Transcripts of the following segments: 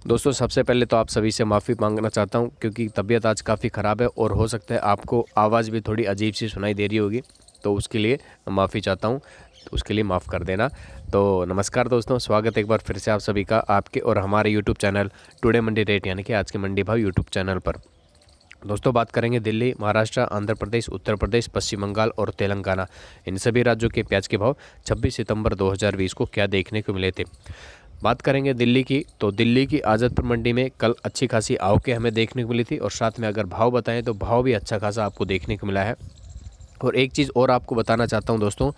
दोस्तों सबसे पहले तो आप सभी से माफ़ी मांगना चाहता हूं क्योंकि तबीयत आज काफ़ी ख़राब है और हो सकता है आपको आवाज़ भी थोड़ी अजीब सी सुनाई दे रही होगी, तो उसके लिए माफ़ी चाहता हूं, तो उसके लिए माफ़ कर देना। तो नमस्कार दोस्तों, स्वागत है एक बार फिर से आप सभी का आपके और हमारे यूट्यूब चैनल टुडे मंडी रेट यानी कि आज के मंडी भाव यूट्यूब चैनल पर। दोस्तों बात करेंगे दिल्ली, महाराष्ट्र, आंध्र प्रदेश, उत्तर प्रदेश, पश्चिम बंगाल और तेलंगाना, इन सभी राज्यों के प्याज के भाव 26 सितंबर 2020 को क्या देखने को मिले थे। बात करेंगे दिल्ली की, तो दिल्ली की आज़ादपुर मंडी में कल अच्छी खासी आवकें हमें देखने को मिली थी और साथ में अगर भाव बताएं तो भाव भी अच्छा खासा आपको देखने को मिला है। और एक चीज़ और आपको बताना चाहता हूं दोस्तों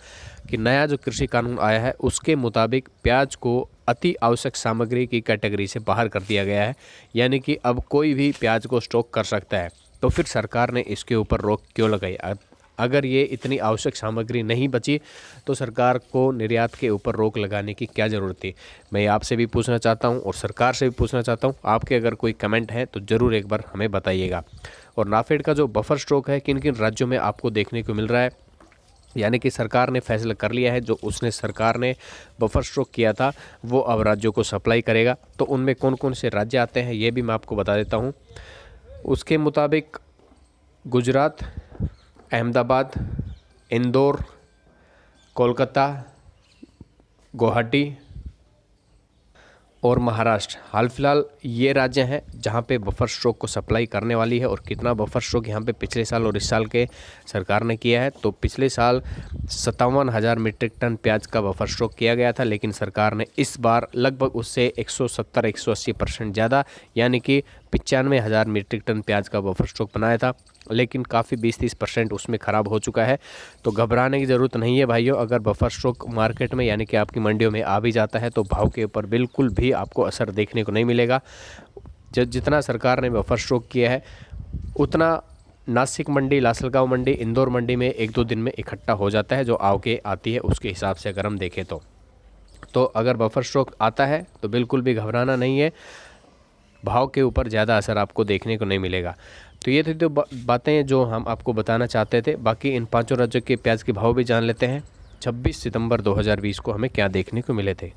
कि नया जो कृषि कानून आया है उसके मुताबिक प्याज को अति आवश्यक सामग्री की कैटेगरी से बाहर कर दिया गया है, यानी कि अब कोई भी प्याज को स्टॉक कर सकता है। तो फिर सरकार ने इसके ऊपर रोक क्यों लगाई? अगर ये इतनी आवश्यक सामग्री नहीं बची तो सरकार को निर्यात के ऊपर रोक लगाने की क्या ज़रूरत थी? मैं आपसे भी पूछना चाहता हूँ और सरकार से भी पूछना चाहता हूँ। आपके अगर कोई कमेंट है तो ज़रूर एक बार हमें बताइएगा। और नाफेड का जो बफर स्टॉक है किन किन राज्यों में आपको देखने को मिल रहा है, यानी कि सरकार ने फैसला कर लिया है, जो उसने सरकार ने बफर स्टॉक किया था वो अब राज्यों को सप्लाई करेगा। तो उनमें कौन कौन से राज्य आते हैं ये भी मैं आपको बता देता हूँ। उसके मुताबिक गुजरात, अहमदाबाद, इंदौर, कोलकाता, गुवाहाटी और महाराष्ट्र हाल फिलहाल ये राज्य हैं जहाँ पे बफर स्टॉक को सप्लाई करने वाली है। और कितना बफर स्टॉक यहाँ पे पिछले साल और इस साल के सरकार ने किया है, तो पिछले साल 57,000 मीट्रिक टन प्याज का बफर स्टॉक किया गया था, लेकिन सरकार ने इस बार लगभग उससे 170-180% ज़्यादा यानी कि 95,000 मीट्रिक टन प्याज का बफर स्टॉक बनाया था, लेकिन काफ़ी 20-30% उसमें ख़राब हो चुका है। तो घबराने की ज़रूरत नहीं है भाइयों। अगर बफर स्टॉक मार्केट में यानी कि आपकी मंडियों में आ भी जाता है तो भाव के ऊपर बिल्कुल भी आपको असर देखने को नहीं मिलेगा। जितना सरकार ने बफर स्टॉक किया है उतना नासिक मंडी, लासलगांव मंडी, इंदौर मंडी में 1-2 दिन में इकट्ठा हो जाता है, जो आवके आती है उसके हिसाब से अगर हम देखें तो अगर बफर स्टॉक आता है तो बिल्कुल भी घबराना नहीं है, भाव के ऊपर ज़्यादा असर आपको देखने को नहीं मिलेगा। तो ये थी तो बातें जो हम आपको बताना चाहते थे। बाकी इन पांचों राज्यों के प्याज के भाव भी जान लेते हैं। 26 सितंबर 2020 को हमें क्या देखने को मिले थे।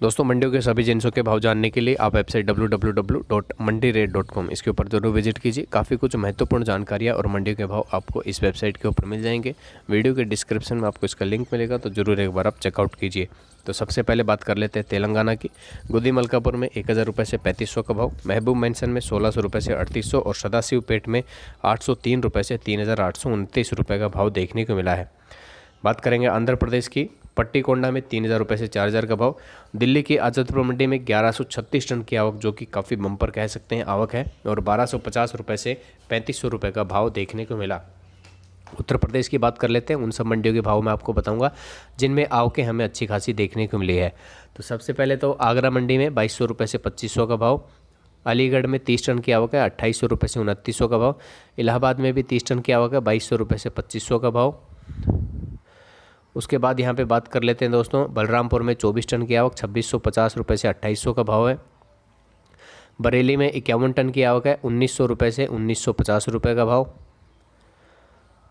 दोस्तों मंडियों के सभी जिनसों के भाव जानने के लिए आप वेबसाइट www.mandirate.com इसके ऊपर जरूर विजिट कीजिए। काफ़ी कुछ महत्वपूर्ण जानकारियाँ और मंडियों के भाव आपको इस वेबसाइट के ऊपर मिल जाएंगे। वीडियो के डिस्क्रिप्शन में आपको इसका लिंक मिलेगा, तो ज़रूर एक बार आप चेकआउट कीजिए। तो सबसे पहले बात कर लेते हैं तेलंगाना की। गुदी मलकापुर में 1,000 रुपये से 3500 का भाव, महबूब मेंशन में 1,600 रुपये से 3,800 और सदाशिव पेट में 803 रुपये से 3,829 रुपये का भाव देखने को मिला है। बात करेंगे आंध्र प्रदेश की। पट्टी कोंडा में 3,000 रुपये से 4,000 का भाव। दिल्ली की आज़ादपुर मंडी में 1136 टन की आवक, जो कि काफ़ी बम्पर कह सकते हैं आवक है, और 1,250 रुपये से 3,500 रुपये का भाव देखने को मिला। उत्तर प्रदेश की बात कर लेते हैं। उन सब मंडियों के भाव मैं आपको बताऊंगा जिनमें आवकें हमें अच्छी खासी देखने को मिली है। तो सबसे पहले तो आगरा मंडी में 2,200 रुपये से 2,500 का भाव। अलीगढ़ में 30 टन की आवक है, 2,800 रुपये से 2,900 का भाव। इलाहाबाद में भी 30 टन की आवक है, 2,200 रुपये से 2,500 का भाव। उसके बाद यहाँ पे बात कर लेते हैं दोस्तों, बलरामपुर में 24 टन की आवक, 2,650 रुपये से 2,800 का भाव है। बरेली में 51 टन की आवक है, 1,900 रुपये से 1,950 रुपये का भाव।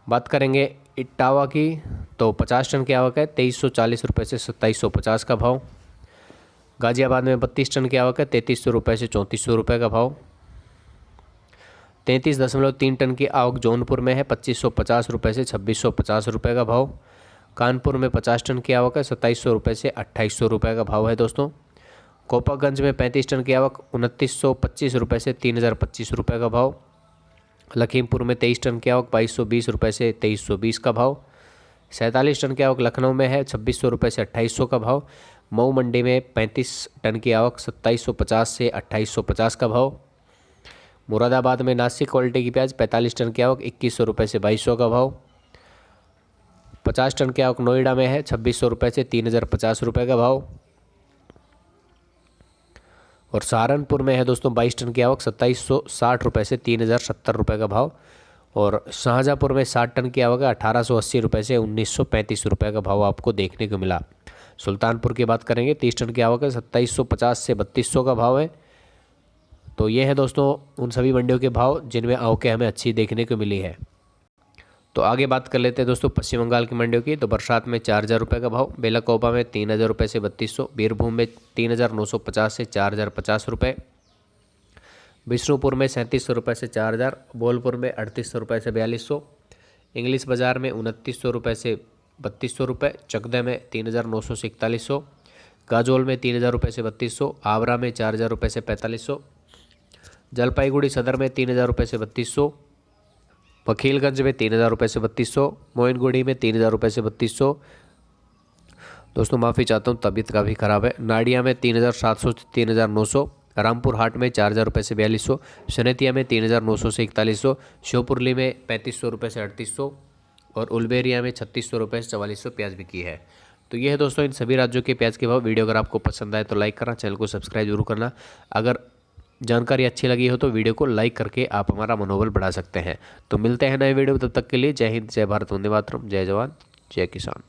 बात करेंगे इटावा की, तो 50 टन की आवक है, 2,340 रुपये से 2,750 का भाव। गाजियाबाद में 32 टन की आवक है, 3,300 रुपये से 3,400 रुपये का भाव। 33.3 टन की आवक जौनपुर में है, 2,550 रुपये से 2,650 रुपये का भाव। कानपुर में 50 टन की आवक है, 2,700 रुपये से 2,800 रुपये का भाव है दोस्तों। कोपागंज में 35 टन की आवक, 2,925 रुपये से 3,025 रुपये का भाव। लखीमपुर में 23 टन की आवक, 2,220 रुपये से 2,320 का भाव। 47 टन की आवक लखनऊ में है, 2,600 रुपये से 2,800 का भाव। मऊ मंडी में 35 टन की आवक, 2,750 से 2,850 का भाव। मुरादाबाद में नासिक क्वालिटी की प्याज 45 टन की आवक, 2,100 रुपये से 2,200 का भाव। 50 टन की आवक नोएडा में है, 2,600 रुपये से 3,050 रुपये का भाव। और सहारनपुर में है दोस्तों 22 टन की आवक, 2,760 रुपये से 3,070 रुपये का भाव। और शाहजहाँपुर में 60 टन की आवक है, 1,880 रुपये से 1,935 रुपये का भाव आपको देखने को मिला। सुल्तानपुर की बात करेंगे, 30 टन की आवक है, 2,750 से 3,200 का भाव है। तो ये है दोस्तों उन सभी मंडियों के भाव जिनमें आवकें हमें अच्छी देखने को मिली है। तो आगे बात कर लेते हैं दोस्तों पश्चिम बंगाल की मंडियों की। तो बरसात में 4,000 रुपये का भाव, बेलाकोबा में 3,000 रुपये से 3200, बीरभूम में 3,950 से 4,050 रुपये, विष्णुपुर में 3700 रुपये से 4,000, बोलपुर में 3800 रुपये से 4,200, इंग्लिश बाज़ार में 2900 रुपये से 3200 रुपये, चकदह में 3,900 से 4100, काजोल में 3,000 रुपये से 3200, आगरा में 4,000 रुपये से 4500, जलपाईगुड़ी सदर में 3,000 रुपये से 3200, वकीलगंज में 3,000 रुपये से 3200, मोइनगुड़ी में 3,000 रुपये से 3200। दोस्तों माफ़ी चाहता हूँ, तबीयत काफ़ी ख़राब है। नाडिया में 3,700 से 3,900, रामपुर हाट में 4,000 रुपये से 4,200, सनेतिया में 3,900 से 4,100, श्योपुरली में 3,500 रुपये से 3,800 और उलबेरिया में 3,600 रुपये से 4,400 प्याज बिकी है। तो ये है दोस्तों इन सभी राज्यों के प्याज के भाव। वीडियो अगर आपको पसंद आए तो लाइक करना, चैनल को सब्सक्राइब जरूर करना। अगर जानकारी अच्छी लगी हो तो वीडियो को लाइक करके आप हमारा मनोबल बढ़ा सकते हैं। तो मिलते हैं नए वीडियो, तब तक के लिए जय हिंद, जय भारत, वंदे मातरम, जय जवान, जय किसान।